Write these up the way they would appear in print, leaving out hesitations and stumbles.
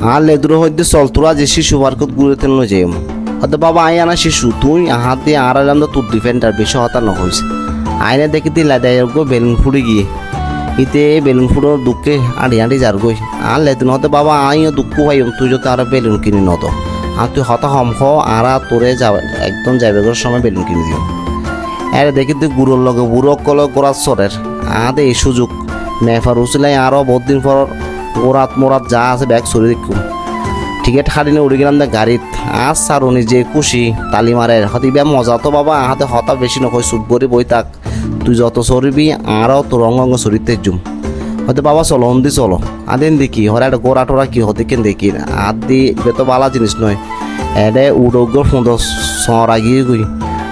আর লেদুর হইতে চল তোরা যে শিশু পার্কত ঘুরে তেল যাই হয়তো বাবা আই আনা শিশু তুই হাত দিয়ে আর এলাম তো তোর ডিফেন্ডার বেশি হতা ন হয়েছে আইনে দেখি দিলা দেয় বেলুন ফুড়ে গিয়ে ইতে বেলুন ফুড়োর দুঃখে আড়ি আড়ি যার গই আর লেদুন হতে বাবা আইও দুঃখ পাই তুই যদি আর বেলুন কিনি নত আর তুই হতা হম হ আর তোরে যাবে একদম যাবে সময় বেলুন কিনে দিও এর দেখি তুই গুড়োর লগে বুড়ো কল গোড়ার সরের আদে এই সুযোগ নেফার উচিলাই আরও বহুত দিন পর গোড়াত মোড়াত যা আছে ব্যাগ সরি দেখুন টিকিট হারিনে উড়ে গেলাম দে গাড়িত আজ সার নিজে খুশি তালি মারে হতে বিয়া মজা তো বাবা হাতে হতা বেশি নকয় চুপ করে বই থাক তুই যত সরিবি আরও তোর রঙ সরিতে জুম হয়তো বাবা চলো হন্দি চলো আদিন দেখি হরে একটা গোড়া টোড়া কি হতে কেন দেখি আদ দি এ তো বালা জিনিস নয় এডে উড়োগ্য সুন্দর সরা গিয়ে গুই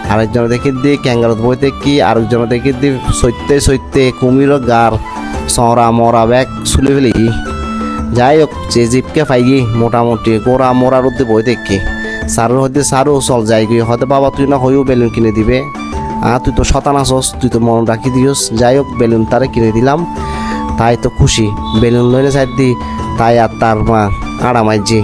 আরেকজন দেখি দি ক্যাঙ্গারত বই দেখি আরেকজন দেখি দি সত্যে সত্যে কুমির গার সরা মরা ব্যাগ চুলে ফেলি যাই হোক যে জিপকে পাইগি মোটামুটি গোড়া মোড়ার উদ্দে বই দেখি সারুর হইতে সারু চল যাই গিয়ে হয়তো বাবা তুই না হয়েও বেলুন কিনে দিবে তুই তো শতান আসস তুই তো মন রাখি দিস যাই হোক বেলুন তারে কিনে দিলাম তাই তো খুশি বেলুন লইলে সাইড দি তাই আর তার মা আড়ামাইজি